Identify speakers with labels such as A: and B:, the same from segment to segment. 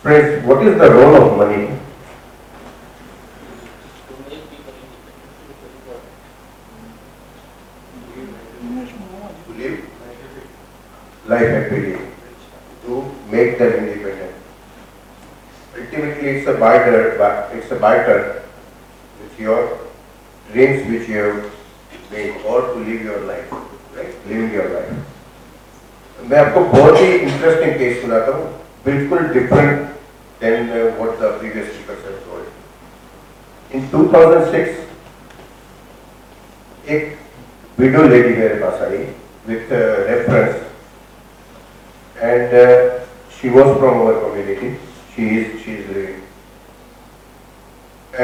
A: Friends, what is the role of money? To live life happily, to make them independent. Ultimately, it's a barter with your dreams which you have made, or to live your life, right? Living your life. मैं आपको बहुत ही interesting case सुनाता हूँ, बिल्कुल different then what the previous speaker have told. In 2006 एक widow lady मेरे पास आई with reference, and she was from our community. She is living,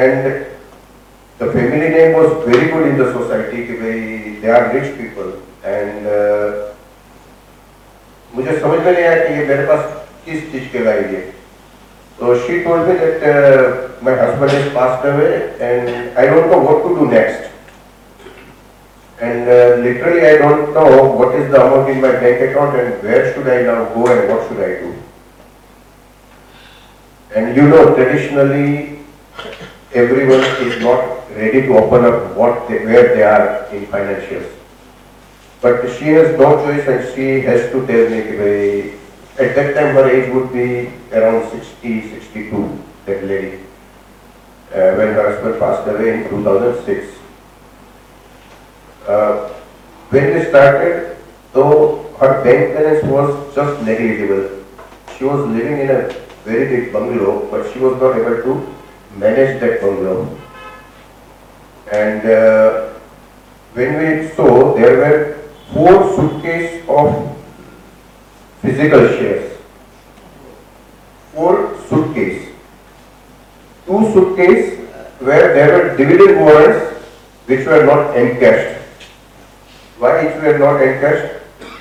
A: and the family name was very good in the society कि भाई they are rich people, and मुझे समझ में नहीं आया कि ये मेरे पास किस चीज के लाई है। So she told me that my husband has passed away and I don't know what to do next. And literally I don't know what is the amount in my bank account and where should I now go and what should I do. And you know, traditionally everyone is not ready to open up where they are in financials. But she has no choice and she has to tell me that at that time her age would be around 60, 62, that lady, when her husband passed away in 2006. When we started, though her bank balance was just negligible. She was living in a very big bungalow, but she was not able to manage that bungalow. And when we saw, there were 4 suitcases of physical shares. 4 suitcases. 2 suitcases where there were dividend warrants which were not encashed. Why it were not encashed?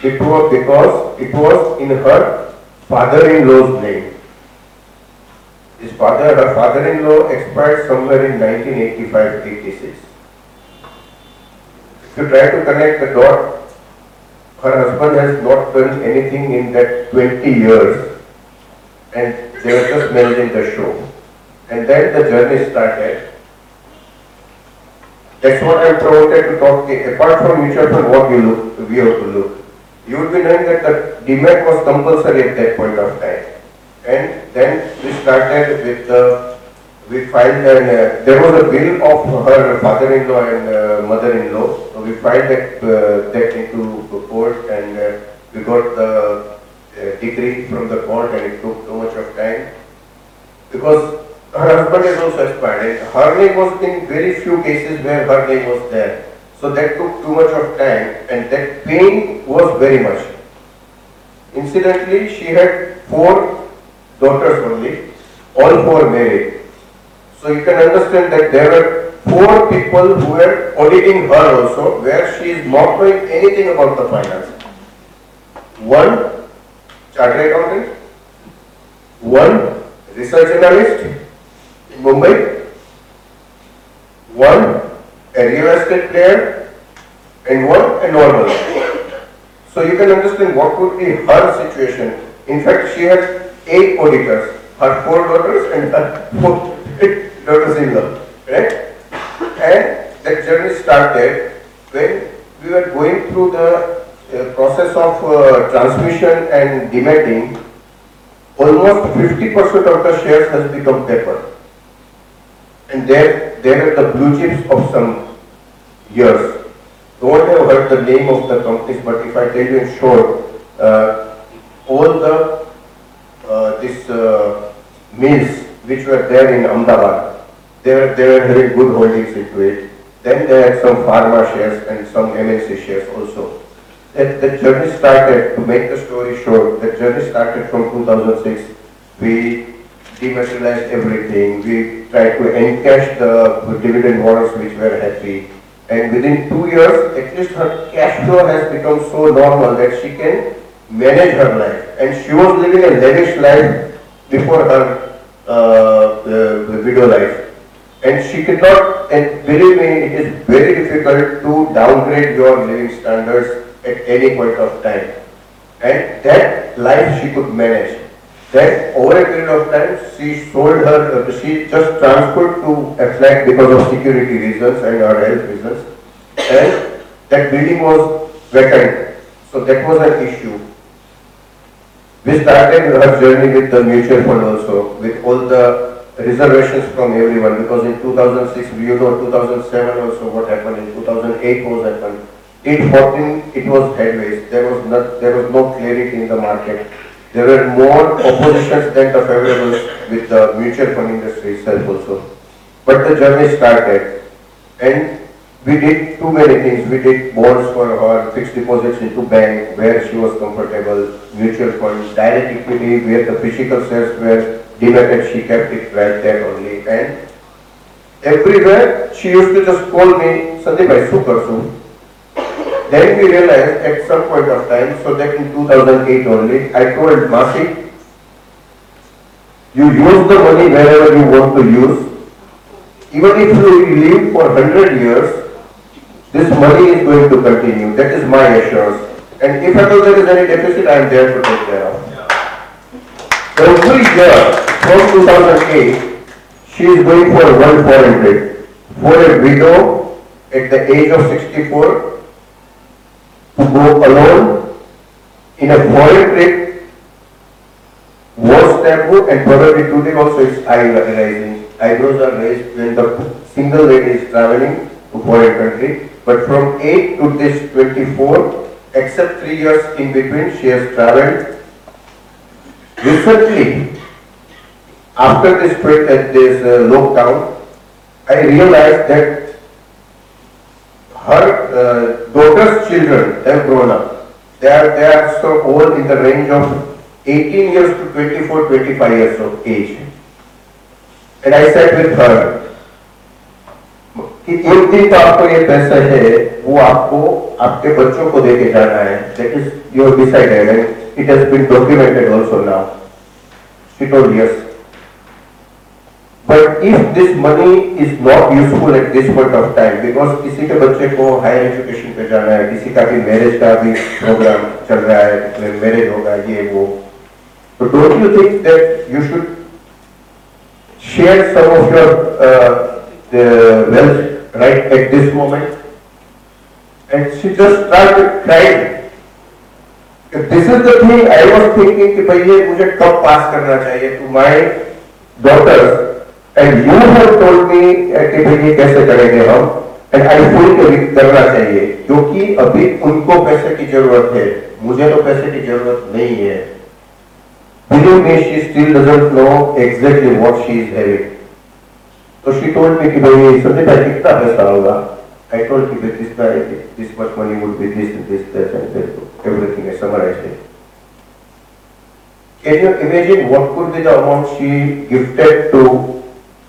A: Because it was in her father-in-law's name. Her father-in-law expired somewhere in 1985-86. If you try to connect the dot, her husband has not done anything in that 20 years and they were just managing the show. And then the journey started. That's what I'm promoted to talk to. Apart from mutual fund, what we have to look. You would be knowing that the demat was compulsory at that point of time. And then we started with we filed there was a bill of her father-in-law and mother-in-law. So we filed that into the court and we got the decree from the court and it took too much of time. Because her husband is also expired and her name was in very few cases where her name was there. So that took too much of time and that pain was very much. Incidentally, she had 4 daughters only, all 4 married. So you can understand that there were 4 people who were auditing her also, where she is not knowing anything about the finance. 1 chartered accountant, 1 research analyst in Mumbai, 1 a real estate player, and 1 a normal. So you can understand what would be her situation. In fact, she had 8 auditors, her 4 daughters and her 4 daughters-in-law, right? And that journey started when we were going through the process of transmission and dematting. Almost 50% of the shares has become paper. And there are the blue chips of some years. Don't have heard the name of the companies, but if I tell you in short, all the mills which were there in Ahmedabad, they were having good holdings into it. Then they had some pharma shares and some MNC shares also. The journey started, to make the story short, the journey started from 2006. We dematerialized everything. We tried to encash the dividend warrants which were happy. And within 2 years, at least her cash flow has become so normal that she can manage her life. And she was living a lavish life before her widow life. And she could not, and believe me, it is very difficult to downgrade your living standards at any point of time. And that life she could manage. Then over a period of time, she sold her, she just transferred to a flat because of security reasons and her health reasons. And that building was vacant. So that was an issue. We started her journey with the mutual fund also, with all the reservations from everyone, because in 2006, you know, 2007 also what happened, in 2008 was happened. In 14, it was headways. There was no clarity in the market. There were more oppositions than the favorables with the mutual fund industry itself also. But the journey started, and we did too many things. We did bonds for her, fixed deposits into bank where she was comfortable, mutual funds, direct equity where the physical shares were dematted, she kept it right there only. And everywhere she used to just call me, Sandeep, I super soon. Then we realized at some point of time, so that in 2008 only, I told Masi, you use the money wherever you want to use. Even if you live for 100 years, this money is going to continue. That is my assurance. And if at all there is any deficit, I am there to take care of. Every year from 2008, she is going for one foreign trip. For a widow at the age of 64, to go alone in a foreign trip was taboo, and probably today also it's rising. Eyebrows are raised when the single lady is traveling to foreign country. But from 8 to this 24, except 3 years in between, she has traveled. Recently, after this lockdown, I realized that her daughter's children have grown up. They are so old, in the range of 18 years to 24, 25 years of age. And I sat with her कि एक दिन तो आपको ये पैसा है, वो आपको आपके बच्चों को देके जाना है. That is you have decided, and it has been documented also now. She told yes. But if this money is not useful at this point of time, because किसी के बच्चे को हायर एजुकेशन पे जाना है, किसी का भी मैरिज का भी प्रोग्राम चल रहा है, मैरिज होगा ये वो, so don't you think that you should share some of your wealth right at this moment? And she just started crying. This is the thing I was thinking कि भाई ये मुझे कब पास करना चाहिए to my daughters. And you have told me कि भाई ये कैसे करेंगे हम, and I feel करना चाहिए क्योंकि अभी उनको पैसे की जरूरत है, मुझे तो पैसे की जरूरत नहीं है. Believe me, she still doesn't know exactly what she is having. So she told me कि भाई संदीप भाई कितना पैसा होगा. I told her that this much money would be this and this, that and that, everything I summarized it. Can you imagine what could be the amount she gifted to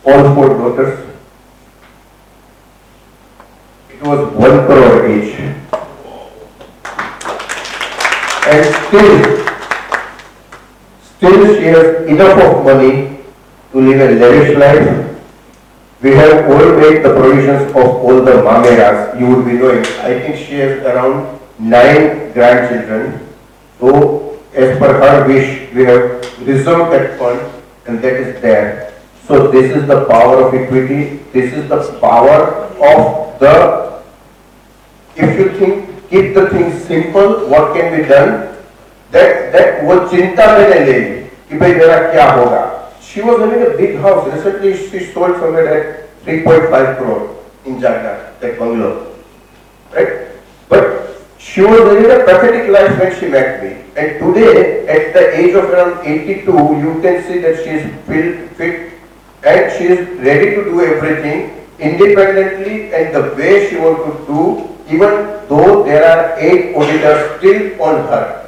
A: all 4 daughters? It was 1 crore each. And still she has enough of money to live a lavish life. We have all made the provisions of all the mameras, you would be knowing. I think she has around 9 grandchildren. So as per her wish, we have reserved that fund, and that is there. So this is the power of equity. This is the power of the, if you think, keep the things simple, what can be done? That वो चिंता मैंने ले ली कि भाई मेरा क्या होगा. She was having a big house. Recently she sold somewhere at 3.5 crore in Jakarta, that bungalow, right? But she was living a pathetic life when she met me. And today, at the age of around 82, you can see that she is fit and she is ready to do everything independently and the way she wants to do, even though there are 8 auditors still on her.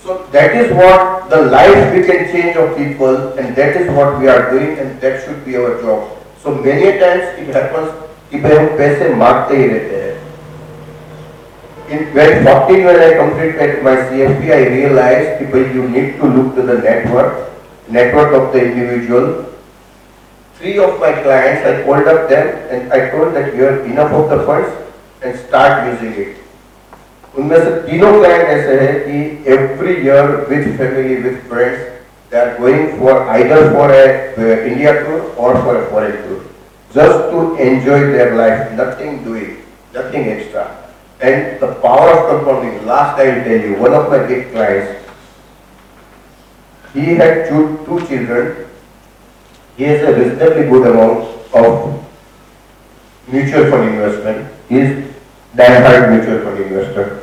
A: So that is what the life we can change of people, and that is what we are doing, and that should be our job. So many times it happens कि हम पैसे मांगते ही रहते हैं. In 2014, when I completed my CFP, I realized that you need to look to the network of the individual. 3 of my clients, I called up them and I told that you have enough of the funds and start using it. उनमें से 3 client ऐसे हैं कि every year with family, with friends, They are going for either for a India tour or for a foreign tour, just to enjoy their life, nothing doing, nothing extra. And the power of compounding, last I will tell you, one of my big clients, he had two children, he has a reasonably good amount of mutual fund investment, he is die-hard mutual fund investor.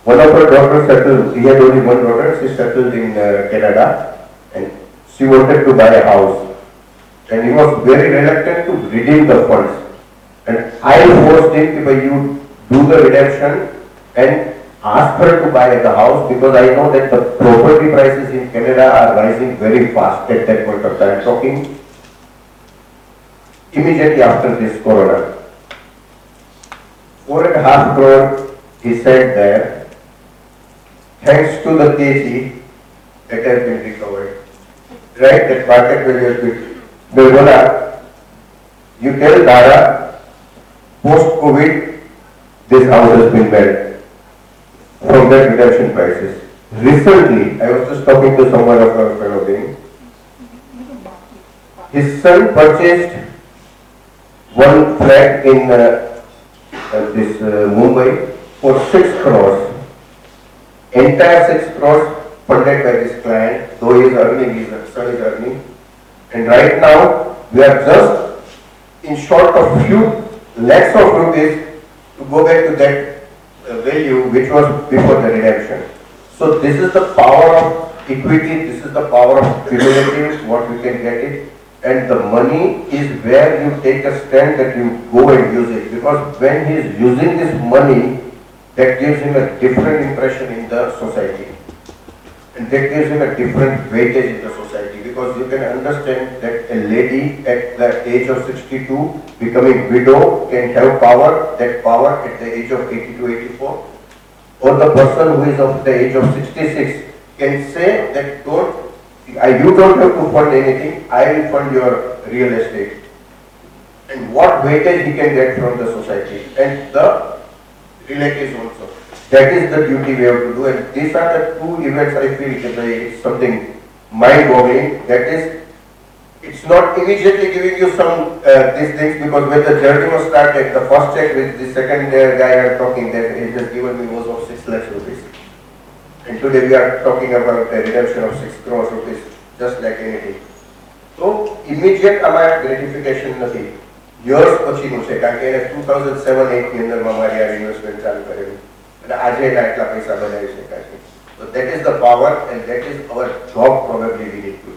A: One of her daughters settled, he had only one daughter, she settled in Canada and she wanted to buy a house. And he was very reluctant to redeem the funds. And I forced him, if you do the redemption and ask her to buy the house, because I know that the property prices in Canada are rising very fast at that point of time, talking immediately after this corona. 4.5 crore he said there. Thanks to the KG, that has been recovered. Right, that market value has been. Vola, you tell Dara, post-COVID, this house has been built from that redemption prices. Recently, I was just talking to someone of our fellow being. His son purchased one flat in Mumbai for 6 crores. Entire 6 crores funded by this client, though he is earning, his son is earning. And right now, we are just in short of few lakhs of rupees to go back to that value which was before the redemption. So this is the power of equity, this is the power of cumulative, what we can get it. And the money is where you take a stand that you go and use it. Because when he is using this money, that gives him a different impression in the society. And that gives him a different weightage in the society. Because you can understand that a lady at the age of 62 becoming widow can have power, that power at the age of 82, 84. Or the person who is of the age of 66 can say that you don't have to fund anything, I will fund your real estate. And what weightage he can get from the society and the relatives also. That is the duty we have to do, and these are the two events I feel that is something mind-boggling. That is, it's not immediately giving you some these things, because when the journey was started, the first check with the second guy I am talking, that he has given me was of 6 lakhs rupees. And today we are talking about a redemption of 6 crores rupees, just like anything. So immediate amount gratification નથી. Years પછીનું છે, કારણ કે એને 2007-8 ની અંદરમાં મારી આ ઇન્વેસ્ટમેન્ટ ચાલુ કરેલું અને આજે એના એટલા પૈસા બનાવી શકાય છે. So that is the power, and that is our job probably we need to do.